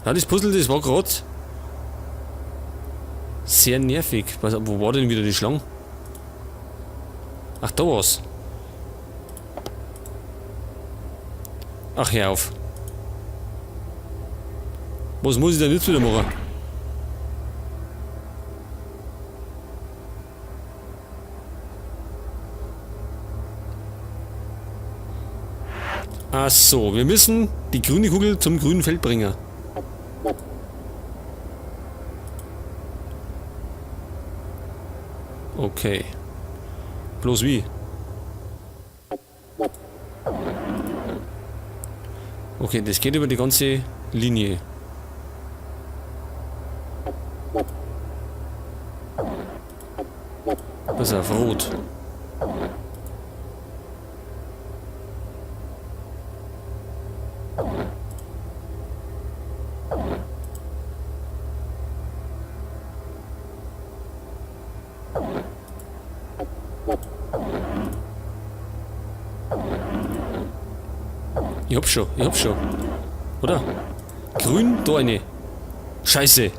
Ja, das Puzzle, das war gerade sehr nervig. Wo war denn wieder die Schlange? Ach, da war's. Ach, hör auf. Was muss ich denn jetzt wieder machen? Ach so, wir müssen die grüne Kugel zum grünen Feld bringen. Okay. Bloß wie? Okay, das geht über die ganze Linie. Pass auf, rot. Ich hab schon. Oder? Grün, da eine. Scheiße.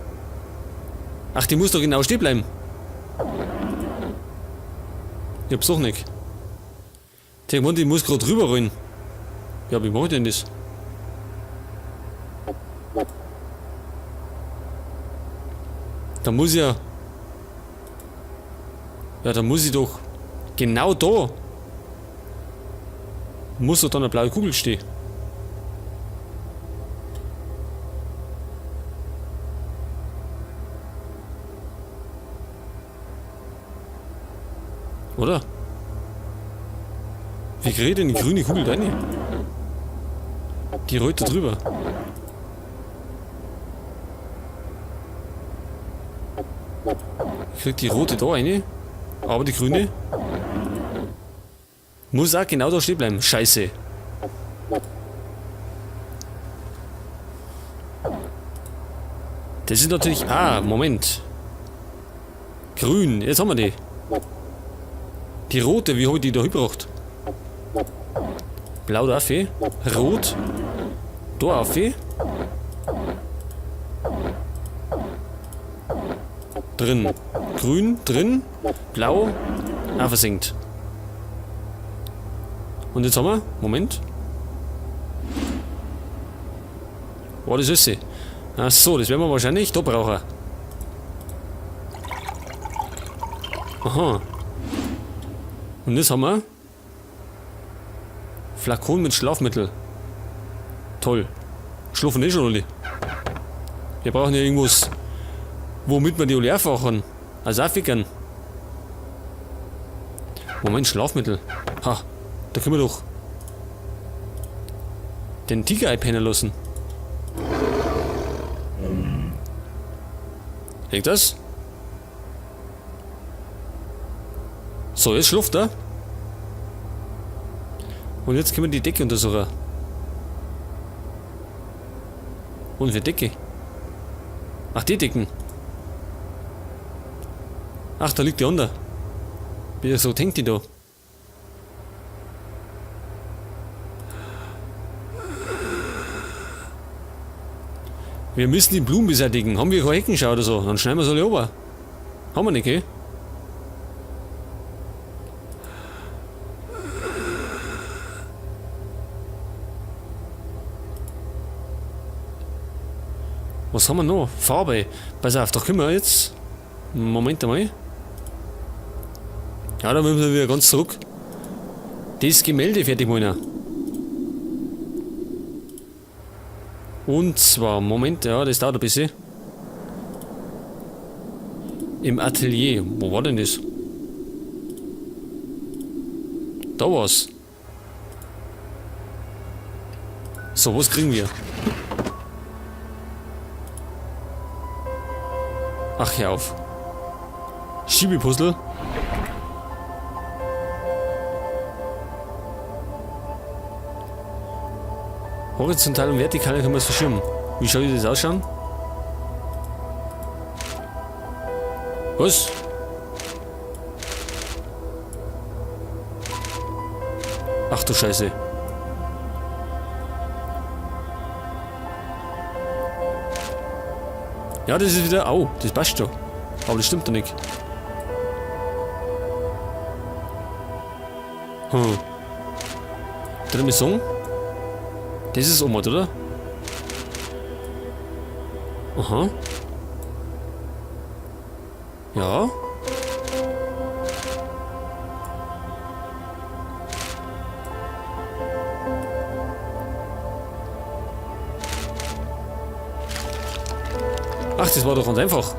Ach, die muss doch genau stehen bleiben. Ich hab's doch nicht. Die muss gerade rüber rollen. Ja, wie mach ich denn das? Da muss ja. Ja, da muss ich doch. Genau da. Muss doch dann eine blaue Kugel stehen. Oder? Wie kriege ich denn die grüne Kugel da rein? Die rollt da drüber. Ich krieg die rote da rein, aber die grüne muss auch genau da stehen bleiben. Scheiße. Das ist natürlich... Ah, Moment. Grün, jetzt haben wir die. Die rote, wie habe ich die da hingebracht? Blau da auf, rot, da auf, drin, grün, drin, blau, auch versenkt. Und jetzt haben wir, Moment. Oh, das ist sie. Ach so, das werden wir wahrscheinlich da brauchen. Aha. Und jetzt haben wir Flakon mit Schlafmittel. Toll. Schlafen schon alle. Wir brauchen ja irgendwas, womit wir die alle aufwachen. Also aufwecken. Moment, Schlafmittel. Ha, da können wir doch den Tiger einpennen lassen. Hängt das? So, jetzt schläft er. Und jetzt können wir die Decke untersuchen. Und für Decke. Ach, die Decken. Ach, da liegt die andere. Wieso hängt die da? Wir müssen die Blumen beseitigen. Haben wir keine Heckenschau oder so? Dann schneiden wir sie alle runter. Haben wir nicht, gell? Was haben wir noch? Farbe. Pass auf, da können wir jetzt... Moment einmal. Ja, da müssen wir wieder ganz zurück. Das Gemälde fertig machen. Und zwar, Moment, ja, das dauert ein bisschen. Im Atelier. Wo war denn das? Da war's. So, was kriegen wir? Ach, hör auf. Schiebepuzzle. Horizontal und vertikal können wir es verschieben. Wie soll das ausschauen? Was? Ach du Scheiße. Ja, das ist wieder... Au, das passt schon. Aber das stimmt doch nicht. Drin ist Song. Das ist Oma, oder? Aha. Ja. Ach, das war doch ganz einfach.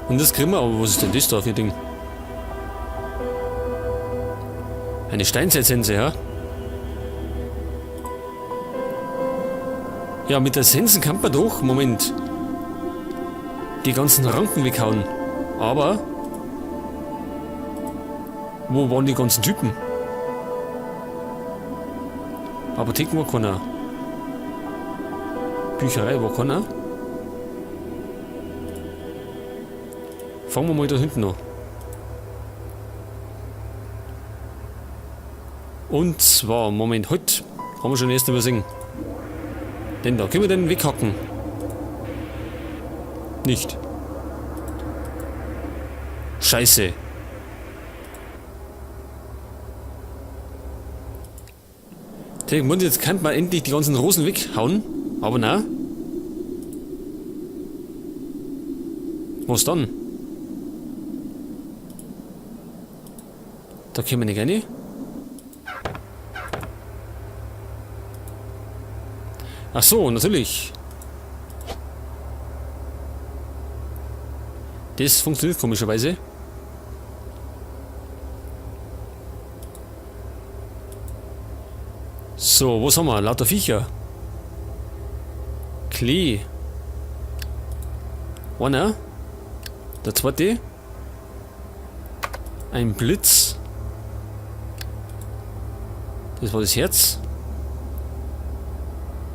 Und das kriegen wir, aber was ist denn das da für ein Ding? Eine Steinzeitsense, ja? Ja, mit der Sensen kann man doch, Moment, die ganzen Ranken weghauen. Aber, wo waren die ganzen Typen? Apotheken war keiner. Bücherei war keiner. Fangen wir mal da hinten an. Und zwar, Moment, heute haben wir schon erst übersehen. Denn da können wir den weghacken. Nicht. Scheiße. Jetzt kann man endlich die ganzen Rosen weghauen. Aber na. Was dann? Da können wir nicht rein. Ach so, natürlich. Das funktioniert komischerweise. So, was haben wir? Lauter Viecher. Klee. Einer. Der zweite. Ein Blitz. Das war das Herz.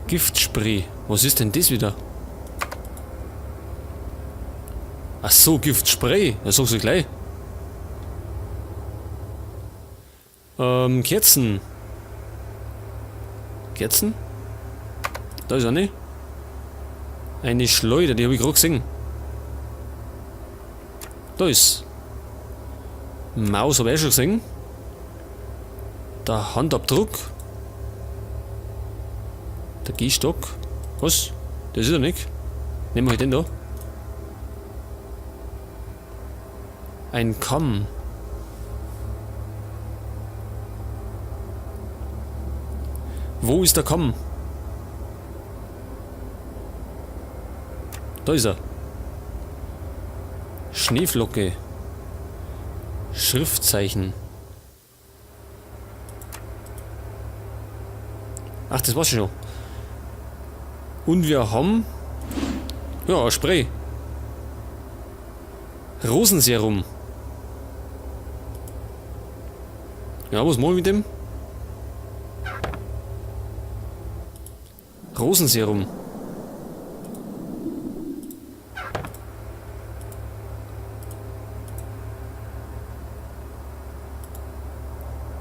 Giftspray. Was ist denn das wieder? Ach so, Giftspray. Ja, sag's ich gleich. Kerzen. Kerzen? Da ist eine. Eine Schleuder, die habe ich gerade gesehen. Da ist. Maus habe ich auch schon gesehen. Der Handabdruck. Der Gehstock. Was? Das ist er nicht. Nehmen wir halt den da. Ein Kamm. Wo ist der Kamm? Da ist er. Schneeflocke. Schriftzeichen. Ach, das war's schon. Und wir haben... Ja, ein Spray. Rosenserum. Ja, was machen wir mit dem? Rosenserum.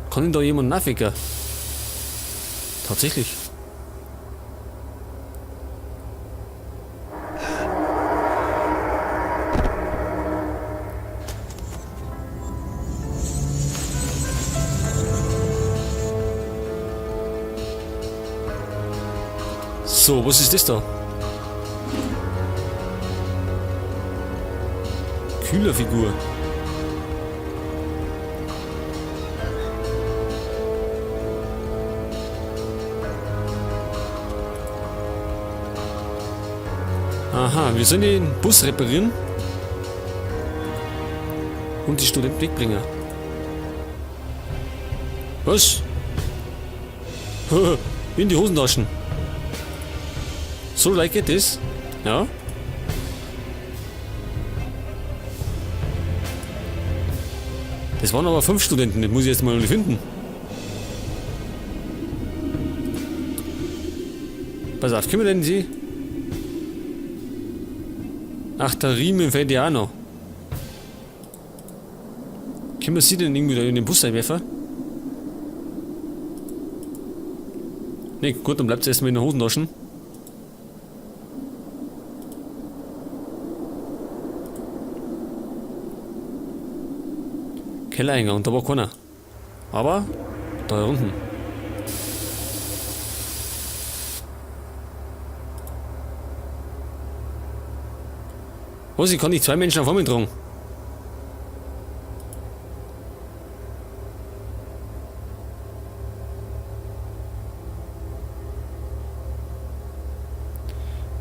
Kann denn da jemand nachficken? Tatsächlich. So, was ist das da? Kühlerfigur. Aha, wir sollen den Bus reparieren und die Studenten wegbringen. Was? In die Hosentaschen. So like it is. Ja. Das waren aber 5 Studenten, das muss ich jetzt mal finden. Pass auf, können wir denn sie? Ach, der Riemen fällt ja auch noch. Können wir sie denn irgendwie da in den Bus einwerfen? Ne, gut, dann bleibt es erstmal in den Hosentaschen. Kellereingang, da war keiner. Aber da unten. Was, ich kann nicht 2 Menschen auf einmal tragen.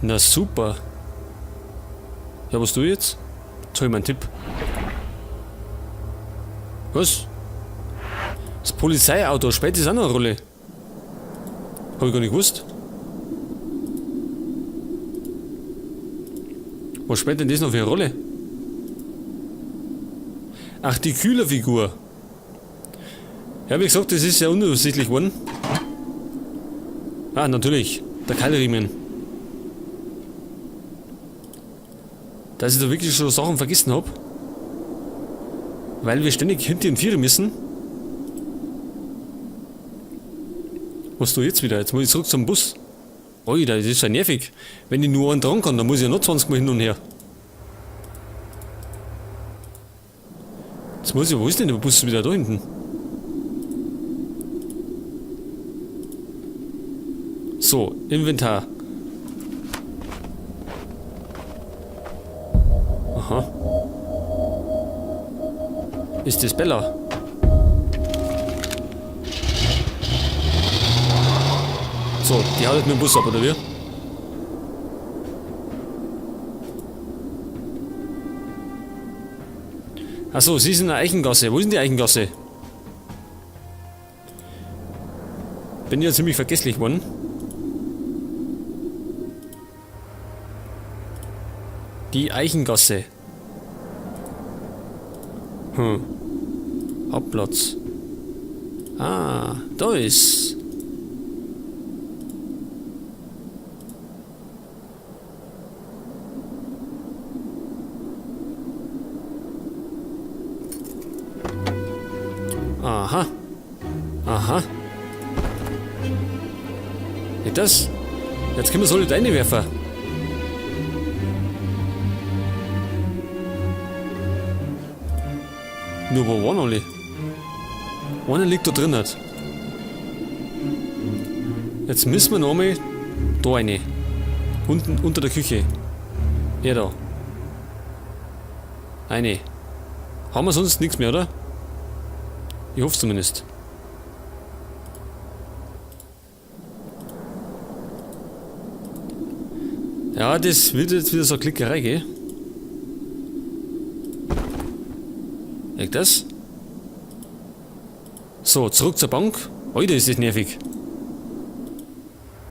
Na super. Ja, was du jetzt? Jetzt hab ich meinen Tipp. Was? Das Polizeiauto, spät ist auch noch eine Rolle. Hab ich gar nicht gewusst. Was spielt denn das noch für eine Rolle? Ach, die Kühlerfigur. Ja, wie gesagt, das ist ja unübersichtlich geworden. Ah, natürlich. Der Keilriemen. Dass ich da wirklich schon Sachen vergessen habe. Weil wir ständig hinter und vieren müssen. Was du jetzt wieder? Jetzt muss ich zurück zum Bus. Oida, das ist ja nervig. Wenn ich nur einen dran kann, dann muss ich ja noch 20 Mal hin und her. Jetzt muss ich, wo ist denn der Bus wieder da hinten? So, Inventar. Aha. Ist das Bella? So, die haut mit dem Bus ab, oder wie? Achso, sie sind in der Eichengasse. Wo ist denn die Eichengasse? Bin ja ziemlich vergesslich geworden. Die Eichengasse. Hauptplatz. Ah, da ist. Aha. Aha. Ja, das. Jetzt können wir so deine werfen. Nur wo waren alle? Einer liegt da drin. Jetzt müssen wir noch mal da rein. Unten unter der Küche. Ja, da. Eine. Haben wir sonst nichts mehr, oder? Ich hoffe zumindest. Ja, das wird jetzt wieder so eine Klickerei, gell? Echt das? So, zurück zur Bank. Heute ist das nervig.